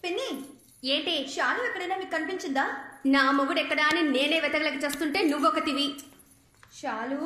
పిన్ని ఏంటి షాలు ఎక్కడైనా మీకు కనిపించిందా? నా మొగుడు ఎక్కడా అని నేనే వెతకలేక చేస్తుంటే నువ్వొకతివి. షాలు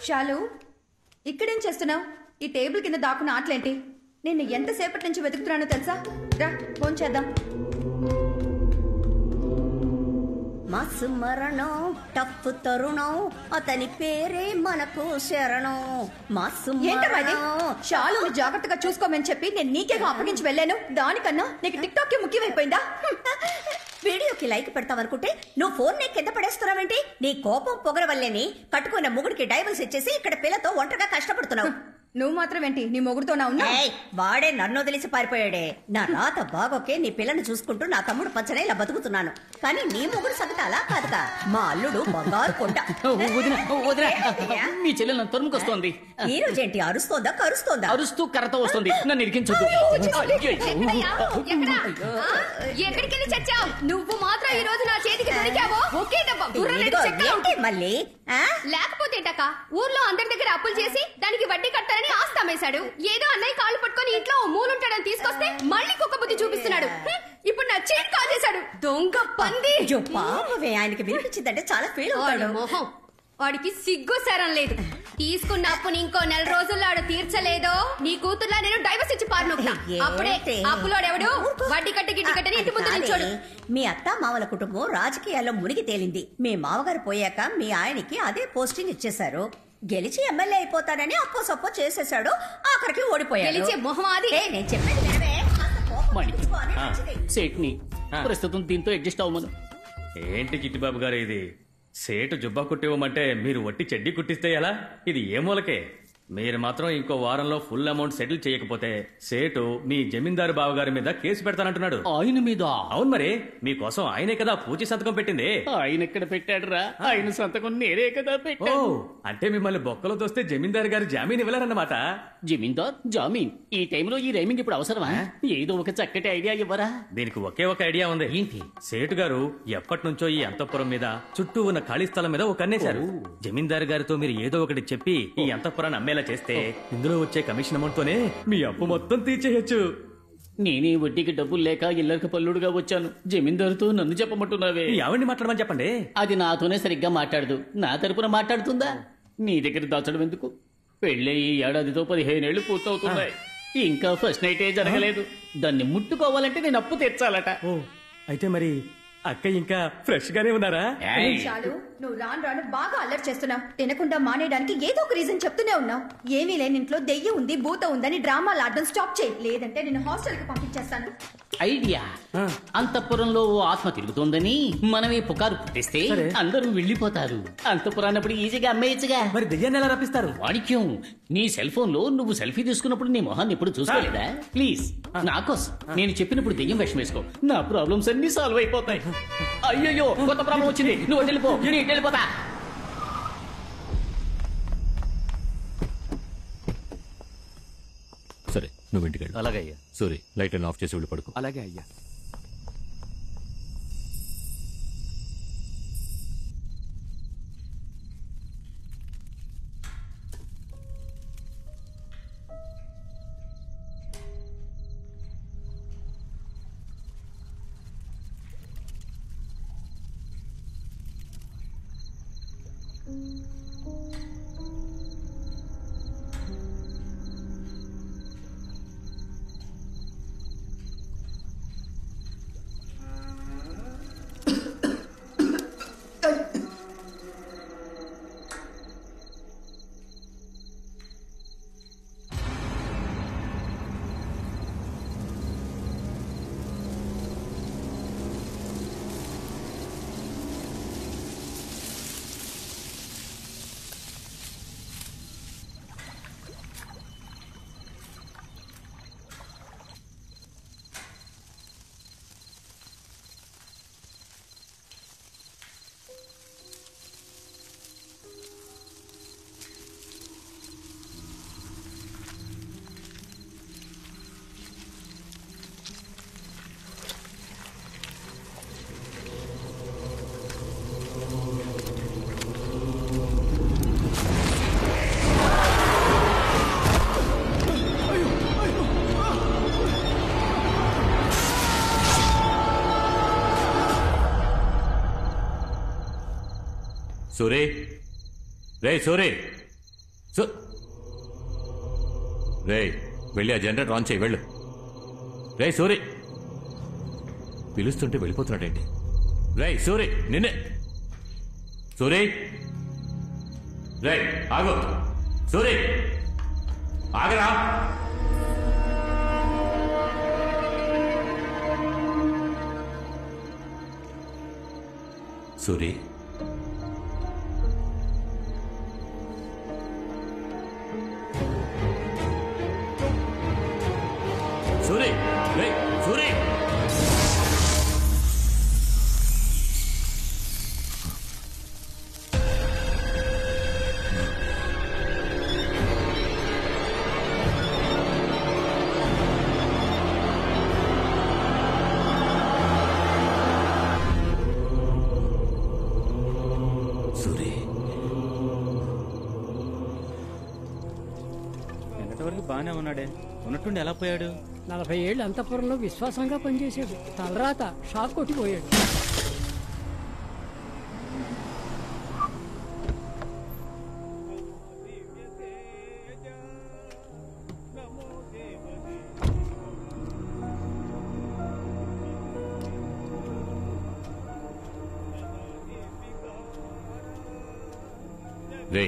షాలు ఇక్కడేం చేస్తున్నావు? ఈ టేబుల్ కింద దాక్కున్న ఆటలేంటి? నిన్ను ఎంతసేపటి నుంచి వెతుకుతున్నానో తెలుసా? రా ఫోన్ చేద్దాం. మసు మరణం టఫ్ తరుణం అతని పేరే మనకు శరణం. మసు షాలుని జాగ్రత్తగా చూసుకోమని చెప్పి నేను నీకేగా అప్పగించి వెళ్ళాను. దానికన్నా నీకు టిక్ టాక్ ముఖ్యమైపోయిందా? వీడియోకి లైక్ పెడతావనుకుంటే నువ్వు ఫోన్ నే కింద పడేస్తున్నావేంటి? నీ కోపం పొగర వల్లేని కట్టుకున్న ముగుడికి డైవర్స్ ఇచ్చేసి ఇక్కడ పిల్లతో ఒంటరిగా కష్టపడుతున్నావు. నువ్వు మాత్రం ఏంటి నీ మొగుడుతో నా ఉన్నా? వాడే నన్ను వదిలేసి పారిపోయాడే. నా రాత బాగోకే నీ పిల్లని చూసుకుంటూ నా తమ్ముడు పచ్చనే ఇలా బతుకుతున్నాను. కానీ నీ మొగుడు సంగతి అలా కాదుగా. మా అల్లుడు బంగారు కొండ. మీ చెల్లెలు నన్ను తరుముకొస్తోంది. ఈ రోజేంటి అరుస్తోందా కరుస్తోందా? అరుస్తూ కర్రతో వస్తుంది. నన్ను ఇరికించొద్దు. ఎక్కడికెళ్ళి చచ్చావు? నువ్వు మాత్రం ఈ రోజు నా చేతికి దొరికావో ఒకే దెబ్బ మళ్ళీ లేకపోతేటక్క ఊర్లో అందరి దగ్గర అప్పులు చేసి దానికి వడ్డీ కట్టాలని ఆస్తి అమ్మేశాడు. ఏదో అన్నయ్య కాళ్ళు పట్టుకొని ఇంట్లో మూలుంటాడని తీసుకొస్తే మళ్ళీ కుక్క బుద్ధి చూపిస్తున్నాడు. ఇప్పుడు నా చైన్ కాజేశాడు. దొంగ పంది. పాపమే, ఆయనకి వినిపించిందంటే చాలా ఫీల్ అవుతాడు. మొహం వాడికి సిగ్గు సరం లేదు. తీసుకున్న అప్పుని ఇంకో 4 రోజుల్లో ఆడు తీర్చలేదో నీ కూతుర్లా నేను డైవర్స్ ఇచ్చి పారినొక్తా. అప్పుడే అప్పులోడెవడు వడ్డీ కట్టి గిడ్డి కట్టని ఇంటి ముందు నిల్చోడు. మీ అత్త మామల కుటుంబం రాజకీయాల్లో మునిగి తేలింది. మీ మామగారు పోయాక మీ ఆయనకి అదే పోస్టింగ్ ఇచ్చేశారు. గెలిచి ఎమ్మెల్యే అయిపోతాడని అప్పో సప్పో చేసేసాడు. ఆఖరికి ఓడిపోయాడు. గెలిచే మొహం అది. నేను చెప్పేది వినవే. సేట్ని ప్రస్తుతం దీంతో అడ్జస్ట్ అవ్వమను. ఏంటి చిట్టిబాబు గారు ఇది? సేటు జుబ్బా కుట్టివ్వమంటే మీరు వట్టి చెడ్డీ కుట్టిస్తే ఎలా? ఇది ఏ మూలకే? మీరు మాత్రం ఇంకో వారంలో ఫుల్ అమౌంట్ సెటిల్ చేయకపోతే సేటు మీ జమీందారు బావగారి మీద కేసు పెడతానంటున్నాడు. ఆయన మీద? అవును, మరి మీకోసం ఆయనే కదా పూచి సంతకం పెట్టింది. ఆయన ఎక్కడ పెట్టాడురా? ఆయన సంతకం నేనే కదా పెట్టాను. అంటే మిమ్మల్ని బొక్కలో తోస్తే జమీందారు గారు జామీన్ ఇవ్వలేరన్నమాట. జమీందార్ జామీన్? ఈ టైంలో ఈ రైమింగ్ ఇప్పుడు అవసరమా? ఏదో ఒక చక్కటి ఐడియా ఇవ్వరా? దీనికి ఒకే ఒక ఐడియా ఉంది. ఏంటి? సేటు గారు ఎప్పటి నుంచో ఈ అంతఃపురం మీద చుట్టూ ఉన్న ఖాళీ స్థలం మీద ఒక కన్నేశారు. జమీందారు గారితో మీరు ఏదో ఒకటి చెప్పి ఈ అంతఃపురాన్ని అమ్మేలా అయ్యేలా చేస్తే ఇందులో వచ్చే కమిషన్ అమౌంట్ తోనే మీ అప్పు మొత్తం తీర్చేయచ్చు. నేనే వడ్డీకి డబ్బులు లేక ఇల్లరికి పల్లుడుగా వచ్చాను. జమీందారుతో నన్ను చెప్పమంటున్నావే? మీ ఆవిడ్ని మాట్లాడమని చెప్పండి. అది నాతోనే సరిగ్గా మాట్లాడదు, నా తరపున మాట్లాడుతుందా? నీ దగ్గర దాచడం ఎందుకు? పెళ్ళి ఈ ఏడాదితో 15 ఏళ్లు పూర్తవుతున్నాయి. ఇంకా ఫస్ట్ నైటే జరగలేదు. దాన్ని ముట్టుకోవాలంటే నేను అప్పు తెచ్చాలట. ఓ అయితే మరి అక్క ఇంకా ఫ్రెష్ గానే ఉన్నారా? చాలు, నువ్వు రాను రాను బాగా అల్లరి చేస్తున్నావు. తినకుండా మానేయడానికి ఏదో ఒక రీజన్ చెప్తూనే ఉన్నావు. ఏమీ లేని ఇంట్లో దెయ్యం ఉంది, భూత ఉందని డ్రామాలు ఆడడం స్టాప్ చేయి, లేదంటే నేను హాస్టల్ కి పంపించేస్తాను. ఐడియా. అంతఃపురంలో ఓ ఆత్మ తిరుగుతోందని మనమే పుకారు పుట్టిస్తే అందరూ వెళ్ళిపోతారు. అంతఃపురాన్నప్పుడు ఈజీగా అమ్మేయచ్చుగా. మరి దెయ్యాన్ని ఎలా రప్పిస్తారు? వాణిక్యం, నీ సెల్ ఫోన్ లో నువ్వు సెల్ఫీ తీసుకున్నప్పుడు నీ మొహాన్ని ఎప్పుడు చూసుకోలేదా? ప్లీజ్ నా కోసం నేను చెప్పినప్పుడు దెయ్యం వేషం వేసుకో. నా ప్రాబ్లమ్స్ అన్ని సాల్వ్ అయిపోతాయి. అయ్యయ్యో, కొత్త ప్రాబ్లం వచ్చింది. నువ్వు వెళ్ళిపో, నేను వెళ్ళిపోతా. సరే, నువ్వు ఇంటికి వెళ్ళు. అలాగే అయ్యా. సూరి, లైట్ ఆఫ్ చేసి వెళ్ళి పడుకో. అలాగే అయ్యా. సూరి, రే సూరి, రే వెళ్ళి ఆ జనరేటర్ ఆన్ చేయి. వెళ్ళు. రే సూరి, పిలుస్తుంటే వెళ్ళిపోతున్నాడేంటి? రే సూరి, నిన్నే. సూరి, రే ఆగు. సూరి, ఆగరా. సూరి, సూరి, రే సూరి. సూరి, ఎంతవరకు బానే ఉన్నాడే, ఉన్నట్టుండి ఎలా పోయాడు? 40 ఏళ్ళు అంతఃపురంలో విశ్వాసంగా పనిచేశాడు. తలరాత షాక్ కొట్టిపోయాడు. రే,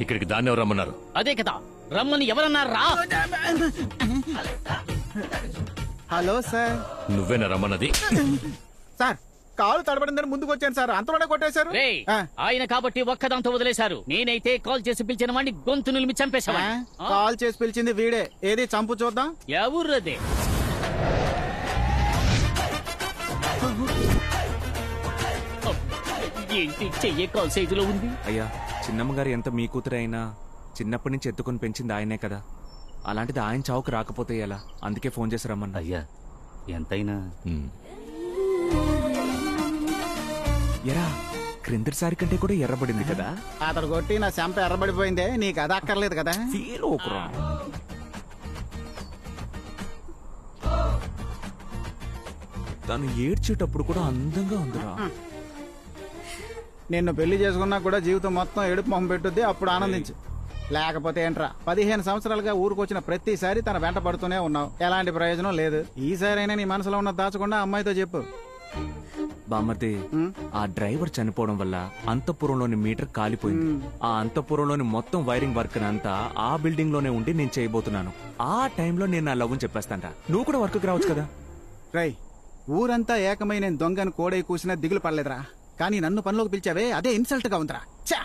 ఇక్కడికి దాన్ని ఎవరు రమ్మన్నారు? అదే కదా, రమ్మని ఎవరన్నారా? Hello sir. నువ్వేనా రమ్మన్నది? సార్, కాలు తడబడిందని ముందుకు వచ్చాను సార్, అంతలోనే కొట్టేశారు. రేయ్, ఆయన కాబట్టి ఒక్కదాంతో వదిలేశారు. నేనైతే కాల్ చేసి పిలిచిన వాడిని గొంతు నిలిమి చంపేశావా? కాల్ చేసి పిలిచింది వీడే. ఏది చంపు చూద్దాం. ఎవరదే? ఏంటి చెయ్యే కాల్ సైజులో ఉంది? అయ్యా, చిన్నమ్మగారు ఎంత మీ కూతురు అయినా చిన్నప్పటి నుంచి ఎత్తుకొని పెంచింది ఆయనే కదా. అలాంటిది ఆయన చావుకు రాకపోతే ఎలా? అందుకే ఫోన్ చేసి రమ్మన్నా. అయ్యా, ఎంతైనా ఉమ్. ఎరా క్రిందటిసారి కంటే కూడా ఎర్రబడింది కదా. అతడు కొట్టి నా చెంప ఎర్రబడిపోయిందే, నీకు అది అక్కర్లేదు కదా. ఫీల్ ఓకురా. తను ఏడ్చేటప్పుడు కూడా అందంగా ఉందిరా. నిన్ను పెళ్లి చేసుకున్నా కూడా జీవితం మొత్తం ఏడుపు మొహం పెట్టుద్ది, అప్పుడు ఆనందించు. లేకపోతే ఏంట్రా, 15 సంవత్సరాలుగా ఊరుకొచ్చిన ప్రతిసారి తన వెంట పడుతూనే ఉన్నావు, ఎలాంటి ప్రయోజనం లేదు. ఈసారైనా నీ మనసులో ఉన్న దాచకుండా అమ్మాయితో చెప్పు. బామ్మర్ది, ఆ డ్రైవర్ చనిపోవడం వల్ల అంతఃపురంలోని మీటర్ కాలిపోయింది. ఆ అంతఃపురంలోని మొత్తం వైరింగ్ వర్క్ అంతా ఆ బిల్డింగ్ లోనే ఉండి నేను చేయబోతున్నాను. ఆ టైంలో నేను నా లవ్ చెప్పేస్తాను. నువ్వు కూడా వర్క్ రావచ్చు కదా. రై, ఊరంతా ఏకమై నేను దొంగను కోడై కూసినా దిగులు పడలేదురా, కానీ నన్ను పనిలోకి పిలిచావే అదే ఇన్సల్ట్ గా ఉందిరా. ఛా!